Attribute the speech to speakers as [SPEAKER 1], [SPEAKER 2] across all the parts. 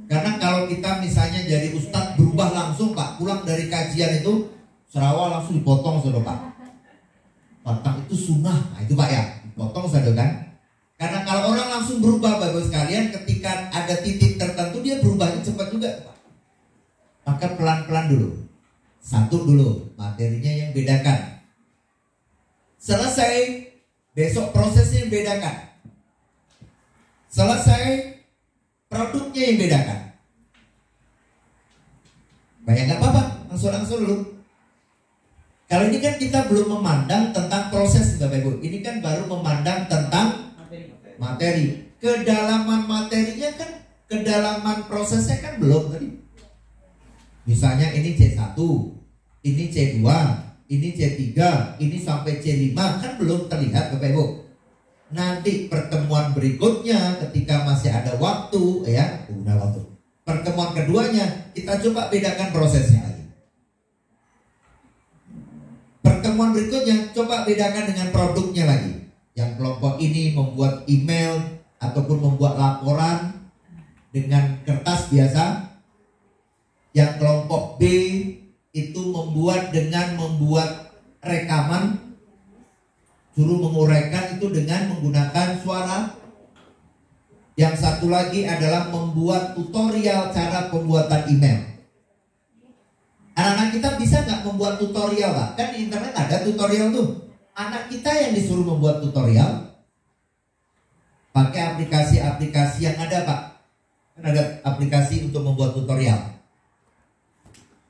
[SPEAKER 1] Karena kalau kita misalnya jadi ustadz berubah langsung Pak, pulang dari kajian itu Sarawak langsung dipotong sudah Pak. Potong itu sunnah, nah itu Pak ya, dipotong sudah kan. Karena kalau orang langsung berubah Bapak sekalian, ketika ada titik tertentu dia berubahnya cepat juga Pak. Maka pelan-pelan dulu. Satu dulu, materinya yang bedakan. Selesai, besok prosesnya yang bedakan. Selesai, produknya yang bedakan. Banyak gak apa-apa, langsung dulu. Kalau ini kan kita belum memandang tentang proses Bapak Ibu. Ini kan baru memandang tentang materi. Kedalaman materinya kan, kedalaman prosesnya kan belum tadi. Misalnya ini C1, ini C2, ini C3, ini sampai C5 kan belum terlihat Bapak Ibu. Nanti pertemuan berikutnya ketika masih ada waktu ya, pertemuan keduanya kita coba bedakan prosesnya lagi. Pertemuan berikutnya coba bedakan dengan produknya lagi. Yang kelompok ini membuat email ataupun membuat laporan dengan kertas biasa. Yang kelompok B itu membuat rekaman, suruh menguraikan itu dengan menggunakan suara. Yang satu lagi adalah membuat tutorial cara pembuatan email. Anak-anak kita bisa nggak membuat tutorial Pak? Kan di internet ada tutorial tuh. Anak kita yang disuruh membuat tutorial pakai aplikasi-aplikasi yang ada Pak. Kan ada aplikasi untuk membuat tutorial.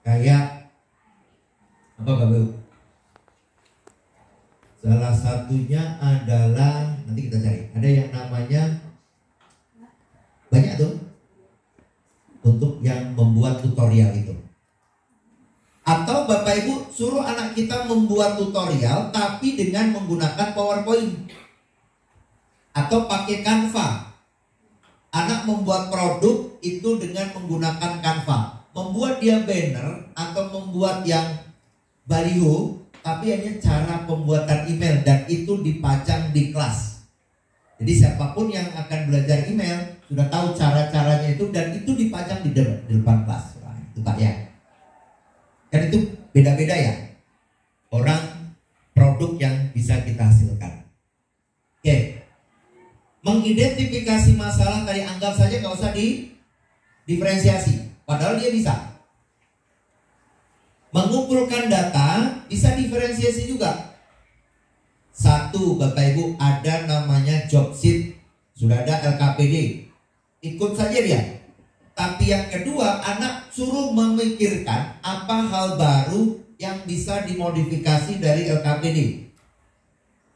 [SPEAKER 1] Kayak apa Bapak? Salah satunya adalah, nanti kita cari, ada yang namanya, banyak tuh untuk yang membuat tutorial itu. Atau Bapak Ibu suruh anak kita membuat tutorial tapi dengan menggunakan PowerPoint atau pakai Canva. Anak membuat produk itu dengan menggunakan Canva. Membuat dia banner atau membuat yang baliho, tapi hanya cara pembuatan email dan itu dipajang di kelas. Jadi siapapun yang akan belajar email sudah tahu cara-caranya itu dan itu dipajang di depan kelas. Nah, itu Pak ya. Kan itu beda-beda ya. Orang produk yang bisa kita hasilkan. Oke. Mengidentifikasi masalah tadi anggap saja nggak usah diferensiasi. Padahal dia bisa. Mengumpulkan data bisa diferensiasi juga. Satu Bapak Ibu ada namanya job sheet, sudah ada LKPD, ikut saja dia. Tapi yang kedua anak suruh memikirkan apa hal baru yang bisa dimodifikasi dari LKPD.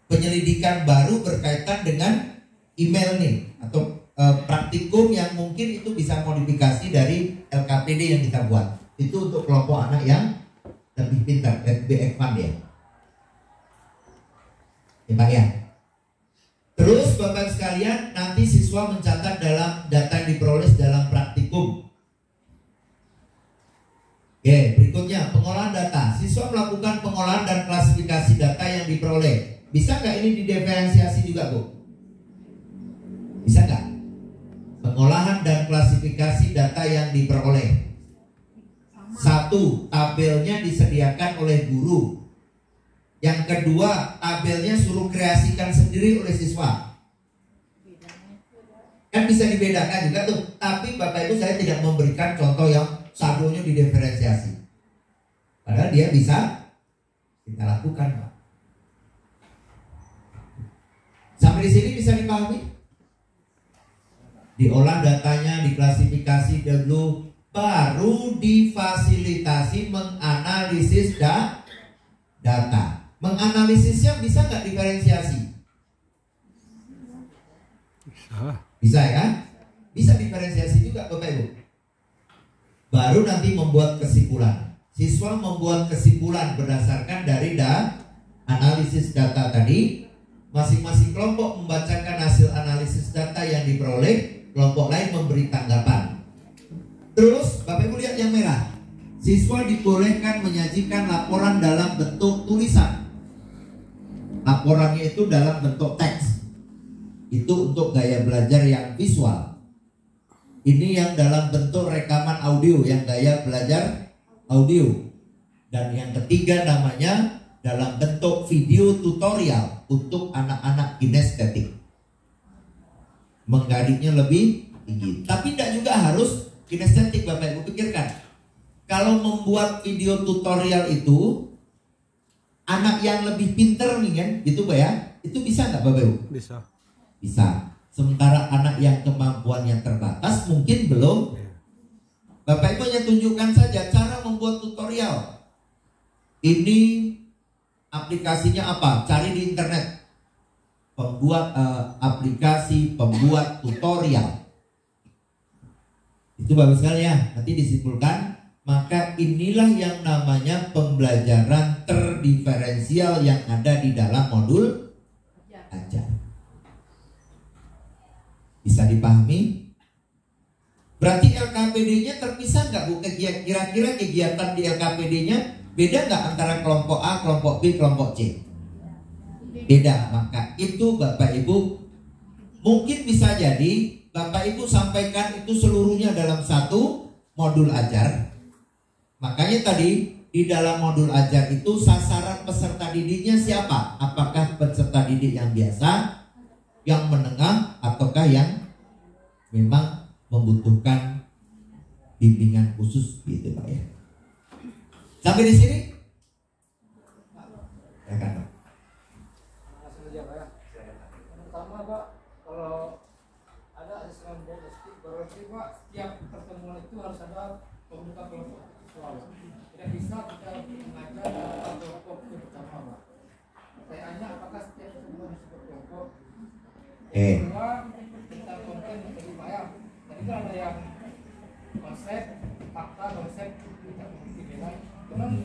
[SPEAKER 1] Penyelidikan baru berkaitan dengan email nih atau praktikum yang mungkin itu bisa modifikasi dari LKPD yang kita buat. Itu untuk kelompok anak yang lebih pintar, lebih advance ya. Ya Pak ya. Terus Bapak sekalian, nanti siswa mencatat dalam data yang diperoleh dalam praktikum. Oke, berikutnya pengolahan data. Siswa melakukan pengolahan dan klasifikasi data yang diperoleh. Bisa nggak ini didiferensiasi juga Bu? Bisa nggak? Pengolahan dan klasifikasi data yang diperoleh. Satu, tabelnya disediakan oleh guru. Yang kedua, tabelnya suruh kreasikan sendiri oleh siswa. Kan bisa dibedakan juga tuh. Tapi Bapak Ibu saya tidak memberikan contoh yang sablonnya didiferensiasi. Padahal dia bisa kita lakukan Pak. Sampai di sini bisa dipahami? Diolah datanya, diklasifikasi dulu, baru difasilitasi menganalisis data. Menganalisisnya bisa nggak diferensiasi? Bisa ya kan? Bisa diferensiasi juga Bapak Ibu. Baru nanti membuat kesimpulan. Siswa membuat kesimpulan berdasarkan dari analisis data tadi. Masing-masing kelompok membacakan hasil analisis data yang diperoleh. Kelompok lain memberi tanggapan. Terus Bapak Ibu lihat yang merah. Siswa dibolehkan menyajikan laporan dalam bentuk tulisan. Laporannya itu dalam bentuk teks. Itu untuk gaya belajar yang visual. Ini yang dalam bentuk rekaman audio, yang gaya belajar audio. Dan yang ketiga namanya dalam bentuk video tutorial untuk anak-anak kinestetik. Menggalinya lebih tinggi. Tapi tidak juga harus kinestetik, Bapak Ibu pikirkan. Kalau membuat video tutorial itu, anak yang lebih pinter nih kan, gitu Pak ya, itu bisa nggak Bapak Ibu?
[SPEAKER 2] Bisa.
[SPEAKER 1] Bisa. Sementara anak yang kemampuannya terbatas mungkin belum. Bapak Ibu hanya tunjukkan saja cara membuat tutorial. Ini aplikasinya apa? Cari di internet. Pembuat aplikasi pembuat tutorial. Itu bagus sekali ya. Nanti disimpulkan. Maka inilah yang namanya pembelajaran terdiferensial yang ada di dalam modul ajar. Bisa dipahami? Berarti LKPD-nya terpisah nggak Bu? Kira-kira kegiatan di LKPD-nya beda nggak antara kelompok A, kelompok B, kelompok C? Beda. Maka itu Bapak Ibu mungkin bisa jadi Bapak Ibu sampaikan itu seluruhnya dalam satu modul ajar. Makanya tadi di dalam modul ajar itu sasaran peserta didiknya siapa? Apakah peserta didik yang biasa, yang menengah, ataukah yang memang membutuhkan bimbingan khusus gitu Pak ya. Sampai di sini? Ya kan Pak.
[SPEAKER 3] Langsung aja Pak ya. Pertama Pak, kalau ada asesmen diagnostik berarti Pak setiap pertemuan itu harus ada pembuka kelompok soal. Tidak bisa kita mengajar dalam kelompok yang pertama Pak. Pertanyaannya apakah setiap pertemuan disebut kelompok? Kedua, tentang konten yang tadi Pak ya. Tadi kan ada yang konsep, fakta, konsep, kita bukti nilai. Cuman